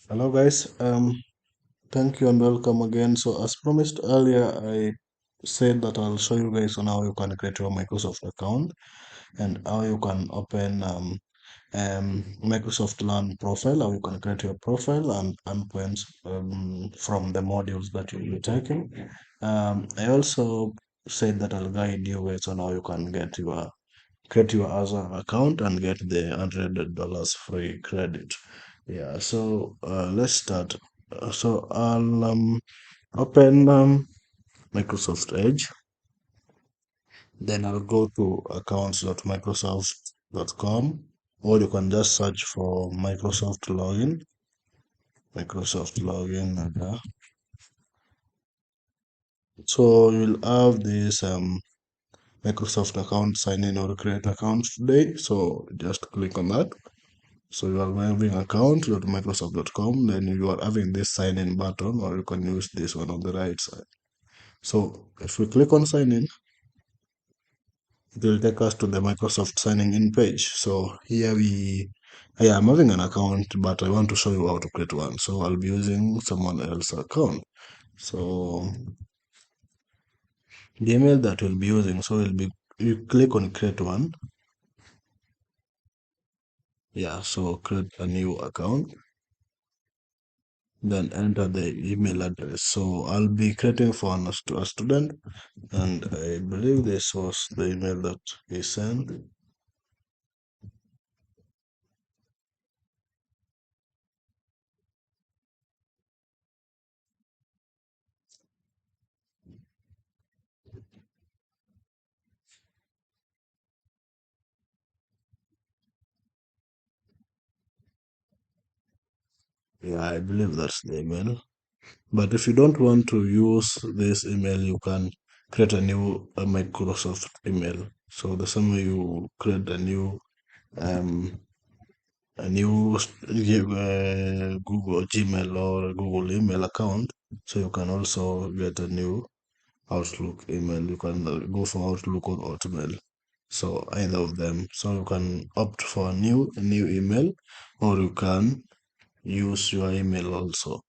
Hello guys, thank you and welcome again. So as promised earlier, I said that I'll show you guys on how you can create your Microsoft account and how you can open Microsoft Learn profile, how you can create your profile and endpoints from the modules that you'll be taking. I also said that I'll guide you guys on how you can create your Azure account and get the $100 free credit. Yeah, so let's start. So I'll open Microsoft Edge, then I'll go to accounts.microsoft.com, or you can just search for Microsoft login. Microsoft login. So you'll have this Microsoft account sign in or create account today. So just click on that. So you are having account, go to Microsoft.com, then you are having this sign in button, or you can use this one on the right side. So if we click on sign in, it will take us to the Microsoft signing in page. So here yeah, I'm having an account, but I want to show you how to create one. So I'll be using someone else's account. So the email that we'll be using, so will be, you click on create one. Yeah, so create a new account, then enter the email address. So I'll be creating for a student, and I believe this was the email that he sent. Yeah, I believe that's the email. But if you don't want to use this email, you can create a new Microsoft email. So the same way you create um, a new Google Gmail or Google email account, so you can also get a new Outlook email. You can go for Outlook or Hotmail. So either of them. So you can opt for a new email, or you can use your email also.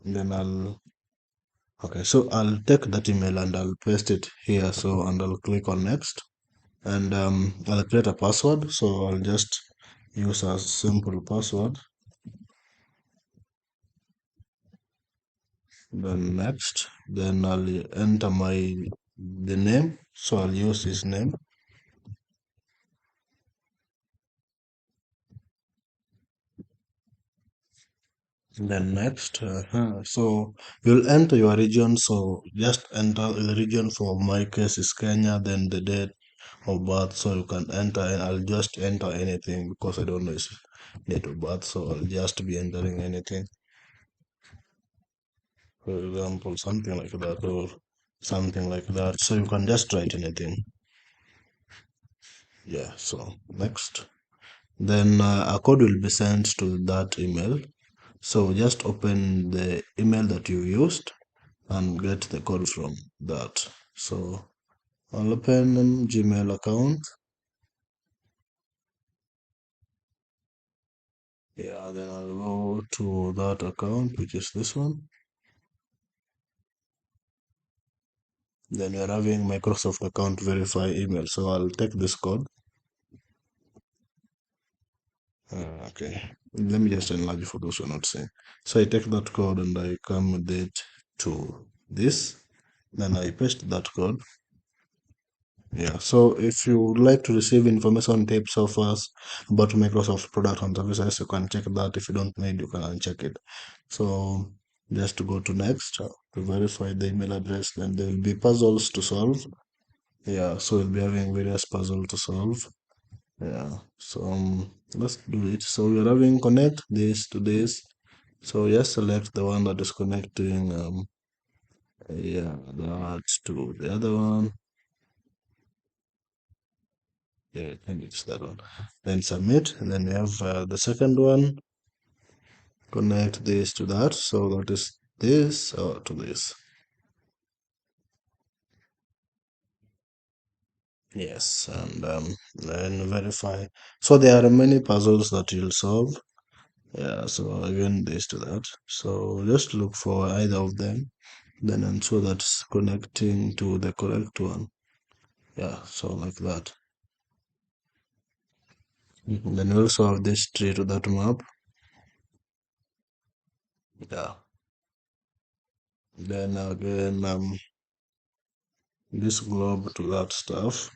And then I'll take that email and I'll paste it here. So and I'll click on next, and I'll create a password. So I'll just use a simple password. Then next, then I'll enter the name. So I'll use his name. Then next, so you'll enter your region. So just enter the region. For my case is Kenya. Then the date of birth. So you can enter, and I'll just enter anything because I don't know his date of birth. So I'll just be entering anything. For example, something like that or something like that. So you can just write anything. Yeah. So next, then a code will be sent to that email. So just open the email that you used and get the code from that. So I'll open Gmail account. Yeah, then I'll go to that account, which is this one. Then you're having Microsoft account verify email. So I'll take this code. Okay. Let me just enlarge for those who are not seeing. So I take that code and I come with it to this. Then I paste that code. Yeah, so if you would like to receive information tips of us about Microsoft product and services, you can check that. If you don't need, you can uncheck it. So just to go to next to verify the email address, then there will be puzzles to solve. Yeah, so we'll be having various puzzles to solve. Yeah, so let's do it. So we're having connect this to this. So just select the one that is connecting. Yeah, that to the other one. Yeah, I think it's that one. Then submit, and then we have the second one. Connect this to that, so that is this to this. Yes, and then verify. So there are many puzzles that you'll solve. Yeah, so again this to that. So just look for either of them, then ensure that's connecting to the correct one. Yeah, so like that. Then we also have this tree to that map. Yeah. Then again, this globe to that stuff.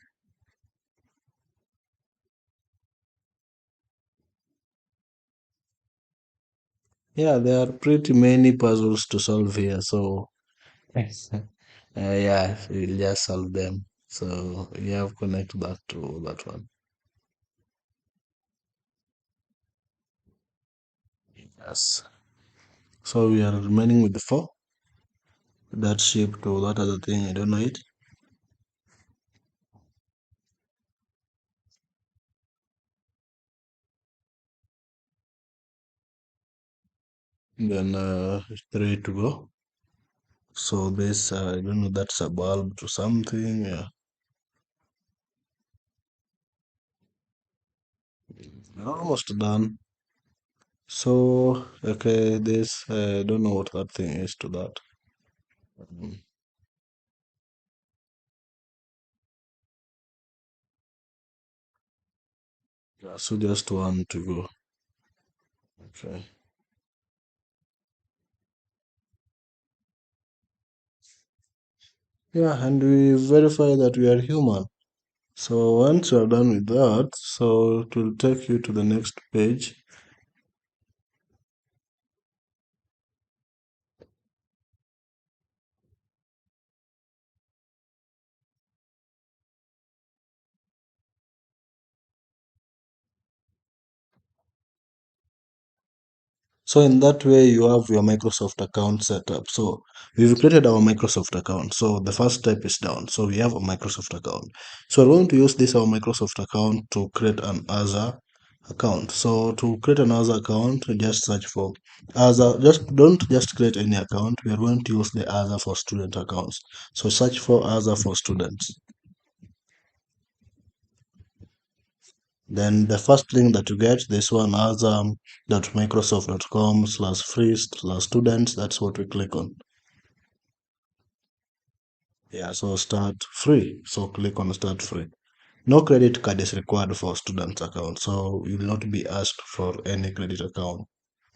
Yeah, there are pretty many puzzles to solve here. So, yes. Yeah, we'll just solve them. So, you have connect that to that one. Yes. So, we are remaining with the four. That shape to that other thing, I don't know it. Then, three to go. So, this, I don't know, that's a bulb to something. Yeah. Almost done. So, okay, this, I don't know what that thing is to that. Mm, yeah, so just one to go. Okay. Yeah, and we verify that we are human. So once you are done with that, so it will take you to the next page. So in that way, you have your Microsoft account set up. So we've created our Microsoft account. So the first step is down. So we have a Microsoft account. So we're going to use this our Microsoft account to create an Azure account. So to create an Azure account, just search for Azure. Just don't just create any account. We are going to use the Azure for student accounts. So search for Azure for students. Then the first link that you get, this one, azam.microsoft.com/free/students. That's what we click on. Yeah, so start free. So click on start free. No credit card is required for student account. So you will not be asked for any credit account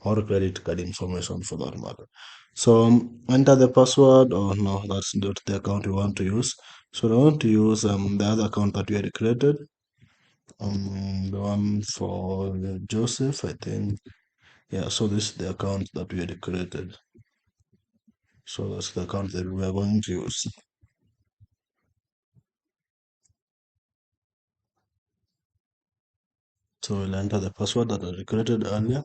or credit card information for that matter. So enter the password. Oh no, that's not the account you want to use. So I want to use the other account that we had created. The one for Joseph, I think. Yeah, so this is the account that we had created. So that's the account that we are going to use. So we'll enter the password that I created earlier.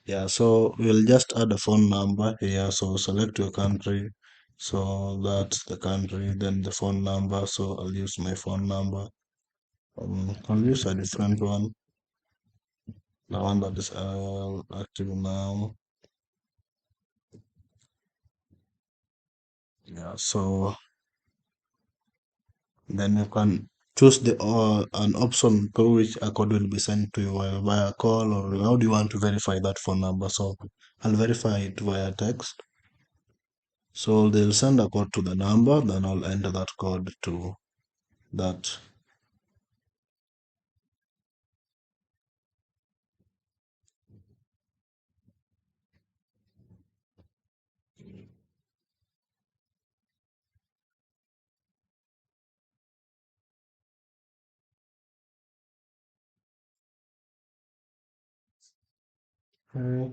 Yeah, so we'll just add a phone number here. So select your country. So that's the country, then the phone number. So I'll use my phone number. I'll use a different one, the one that is active now. Yeah, so then you can choose the an option through which a code will be sent to you via call, or how do you want to verify that phone number? So I'll verify it via text. So they'll send a code to the number, then I'll enter that code to that. Okay.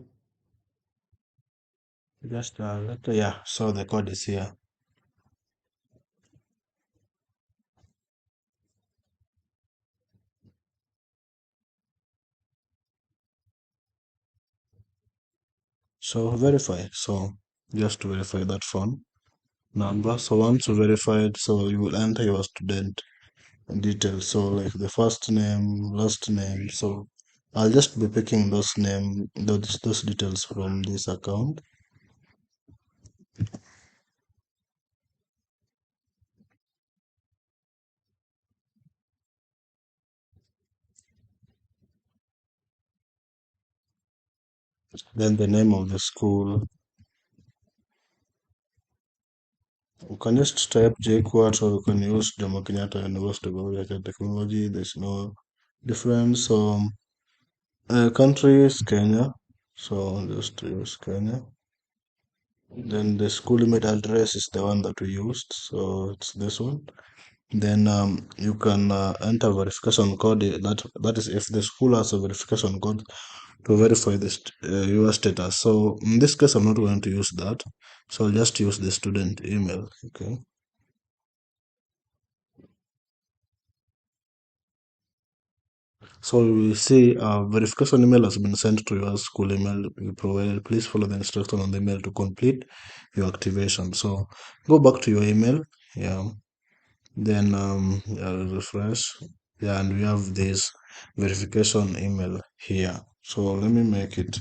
Just yeah, so the code is here. So verify. So just to verify that phone number. So once you verify it, so you will enter your student details. So like the first name, last name. So I'll just be picking those details from this account. Then the name of the school. You can just type JKUAT or you can use Jomo Kenyatta University of Agriculture and Technology. There's no difference. So, country is Kenya. So, just use Kenya. Then the school email address is the one that we used. So, it's this one. Then you can enter verification code. That is if the school has a verification code to verify your status. So in this case, I'm not going to use that. So I'll just use the student email. Okay. So we see verification email has been sent to your school email you provided. Please follow the instruction on the email to complete your activation. So go back to your email. Yeah. Then yeah, refresh. Yeah, and we have this verification email here. So let me make it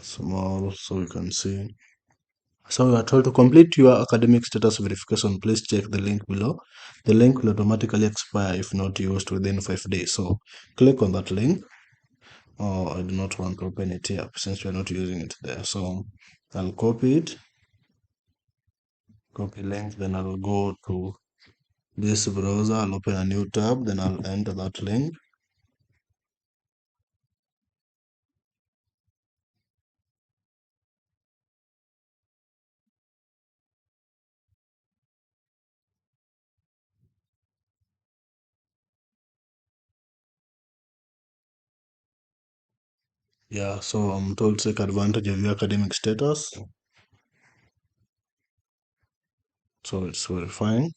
small so you can see. So you are told to complete your academic status verification. Please check the link below. The link will automatically expire if not used within 5 days. So click on that link. Oh, I do not want to open it here since we are not using it there. So I'll copy it, copy link, then I'll go to this browser. I'll open a new tab, then I'll enter that link. Yeah, so I'm told take advantage of your academic status. So it's verifying.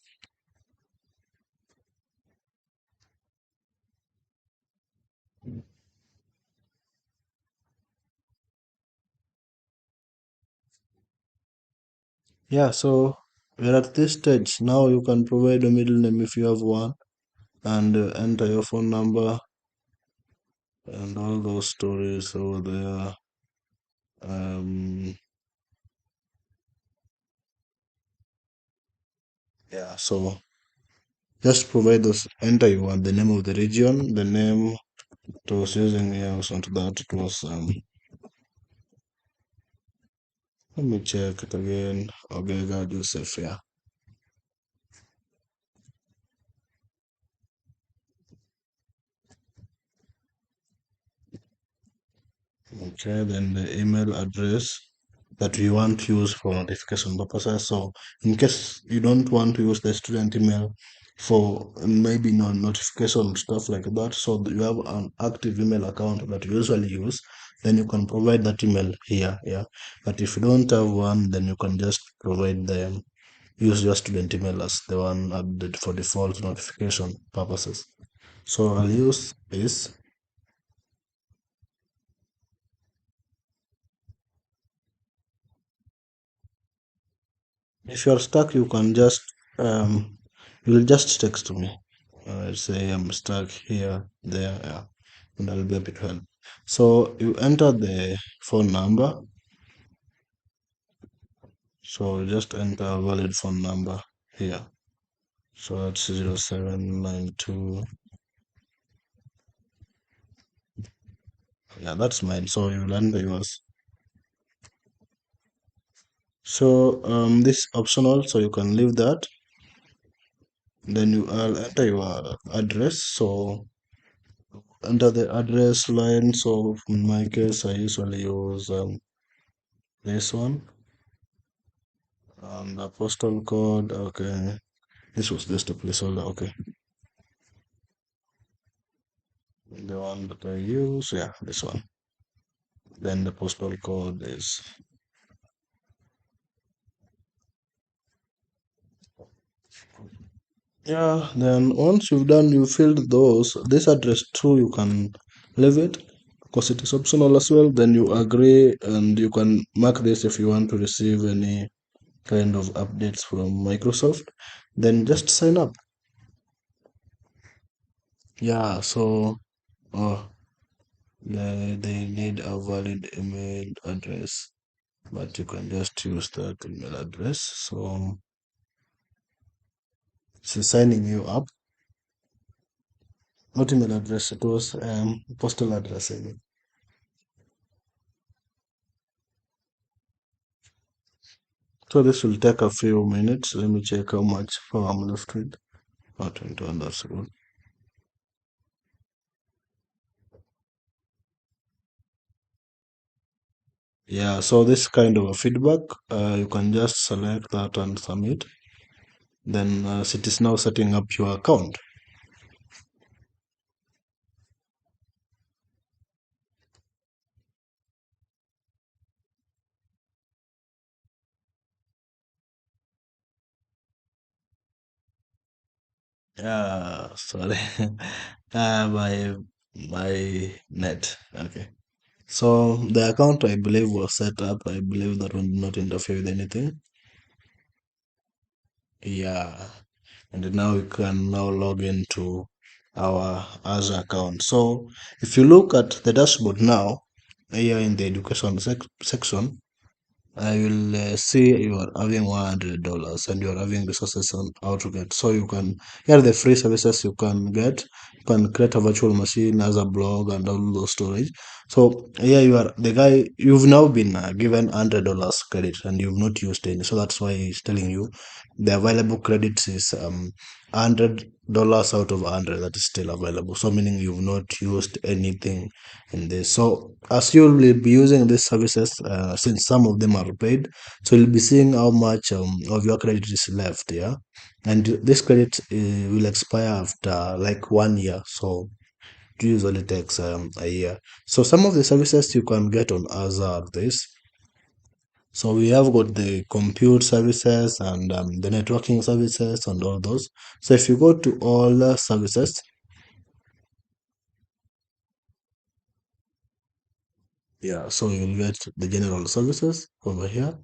Yeah, so we're at this stage. Now you can provide a middle name if you have one and enter your phone number and all those stories over there. Um, yeah, so just provide those, enter you want the name of the region, the name it was using here was not that, it was, let me check it again, Ogega Joseph, yeah. Okay, then the email address that we want to use for notification purposes. So in case you don't want to use the student email for maybe no notification stuff like that, so you have an active email account that you usually use, then you can provide that email here. Yeah. But if you don't have one, then you can just provide them, use your student email as the one added for default notification purposes. So I'll use this. If you're stuck, you can just you'll just text me. Say I'm stuck here, there, yeah, and I'll be able to help. So you enter the phone number. So just enter a valid phone number here. So that's 0792. Yeah, that's mine. So you'll enter yours. So this optional, so you can leave that. Then I'll enter your address. So enter the address line. So in my case, I usually use this one. The postal code. Okay, this was just a placeholder. Okay, the one that I use. Yeah, this one. Then the postal code is. Yeah, then once you've done, you filled those. This address too, you can leave it because it is optional as well. Then you agree, and you can mark this if you want to receive any kind of updates from Microsoft. Then just sign up. Yeah, so uh, They need a valid email address, but you can just use that email address. So it's signing you up. Not email address, it was postal address, I mean. So this will take a few minutes. Let me check how much power I'm left with. Oh, 21, that's good. Yeah, so this kind of a feedback, you can just select that and submit. Then it is now setting up your account. Yeah, sorry. My net. Okay. So the account I believe was set up. I believe that will not interfere with anything. Yeah. And now we can now log into our Azure account. So if you look at the dashboard now, here in the education section, I will see you are having $100 and you are having resources on how to get. So you can, here are the free services you can get. You can create a virtual machine as a blog and download storage. So here you are, the guy, you've now been given $100 credit and you've not used any. So that's why he's telling you the available credits is $100 out of 100 that is still available. So meaning you've not used anything in this. So as you will be using these services, since some of them are paid, so you'll be seeing how much of your credit is left. Yeah, and this credit will expire after like 1 year. So it usually takes a year. So some of the services you can get on Azure are this. So we have got the compute services and the networking services and all those. So if you go to all services, yeah, so you'll get the general services over here.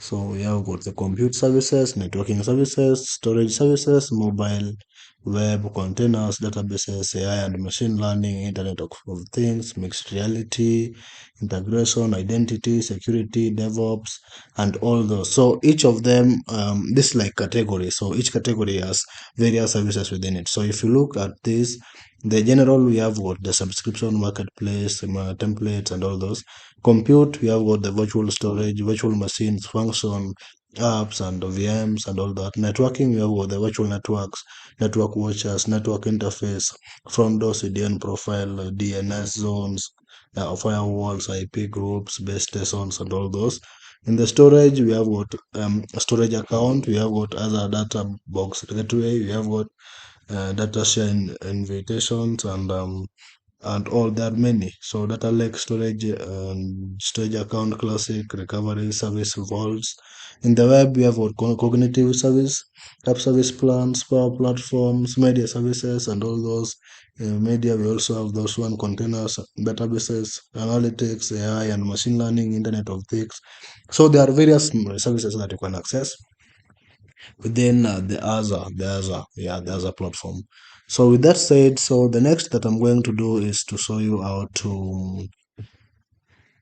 So we have got the compute services, networking services, storage services, mobile, web, containers, databases, AI and machine learning, Internet of Things, mixed reality, integration, identity, security, DevOps, and all those. So each of them, this is like category. So each category has various services within it. So if you look at this, the general, we have got the subscription marketplace, templates, and all those. Compute, we have got the virtual storage, virtual machines, function, apps, and VMs, and all that. Networking, we have got the virtual networks, network watchers, network interface, front door CDN profile, DNS zones, firewalls, IP groups, base stations, and all those. In the storage, we have got a storage account, we have got other data box gateway, we have got data share invitations, and all there are many. So data lake storage, storage account, classic recovery service vaults. In the web, we have got cognitive service, app service plans, power platforms, media services, and all those. Media, we also have those one containers, databases, analytics, AI, and machine learning, Internet of Things. So there are various services that you can access within the Azure platform. So with that said, so the next that I'm going to do is to show you how to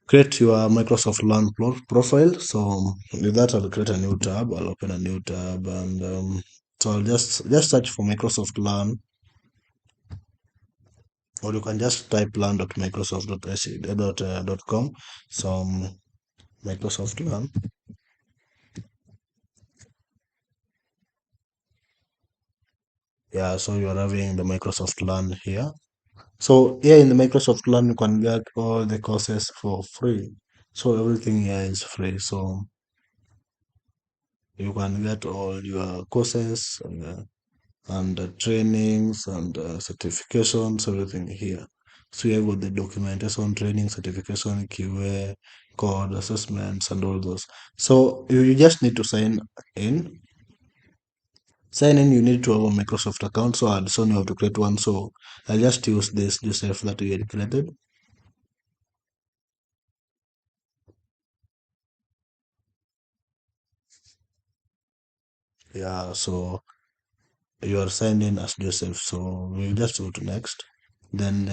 create your Microsoft Learn profile. So with that, I'll create a new tab. I'll open a new tab, and so I'll just search for Microsoft Learn, or you can just type learn.microsoft.com. So Microsoft Learn. Yeah, so you're having the Microsoft Learn here. So here in the Microsoft Learn, you can get all the courses for free. So everything here is free. So you can get all your courses and trainings and certifications, everything here. So you have got the documentation, training, certification, QA, code assessments, and all those. So you just need to sign in. Sign in, you need to have a Microsoft account. So I'd soon you have to create one. So I'll just use this Joseph that we had created. Yeah, so you are signed in as Joseph. So we'll just go to next. Then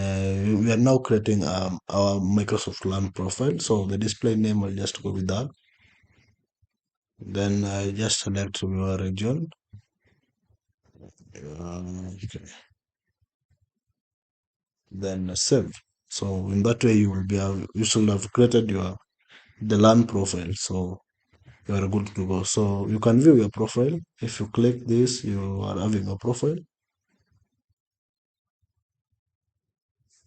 we are now creating our Microsoft LAN profile. So the display name, I'll just go with that. Then I just select your region. Okay. Then save. So in that way, you should have created the LAN profile. So you are good to go. So you can view your profile. If you click this, you are having a profile.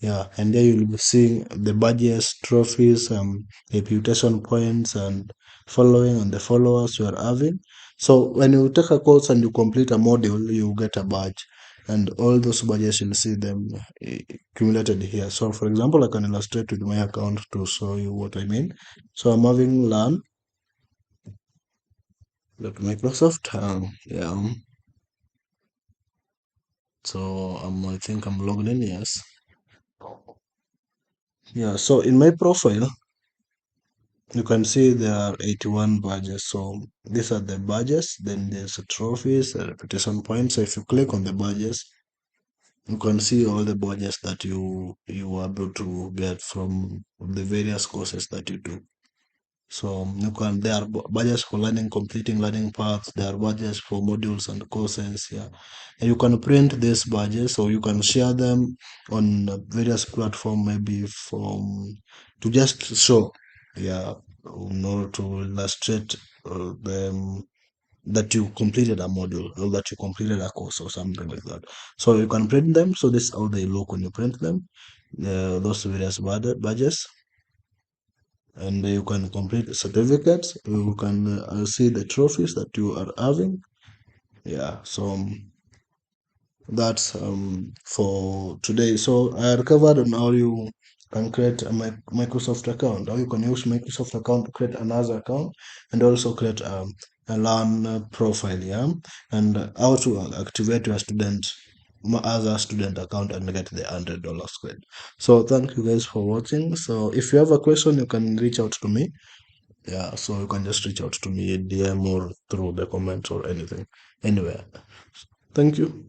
Yeah, and there you'll be seeing the badges, trophies, reputation points, and following and the followers you are having. So when you take a course and you complete a module, you get a badge, and all those badges you'll see them accumulated here. So for example, I can illustrate with my account to show you what I mean. So I'm having LAN, Microsoft, yeah. So I think I'm logged in. Yes. Yeah. So in my profile, you can see there are 81 badges. So these are the badges. Then there's trophies, reputation points. So if you click on the badges, you can see all the badges that you were able to get from the various courses that you do. So you can there are badges for learning, completing learning paths. There are badges for modules and courses. Yeah, and you can print these badges, or you can share them on various platform, maybe from to just show, yeah, in order to illustrate them that you completed a module or that you completed a course or something like that. So you can print them. So this is how they look when you print them. Those various badges, and you can complete certificates. You can see the trophies that you are having. Yeah, so that's for today. So I covered on how you can create a Microsoft account, how you can use Microsoft account to create another account, and also create a LAN profile, yeah, and how to activate your other student account and get the $100 credit. So thank you guys for watching. So if you have a question, you can reach out to me. Yeah, so you can just reach out to me, DM, or through the comments or anything. Anyway, thank you.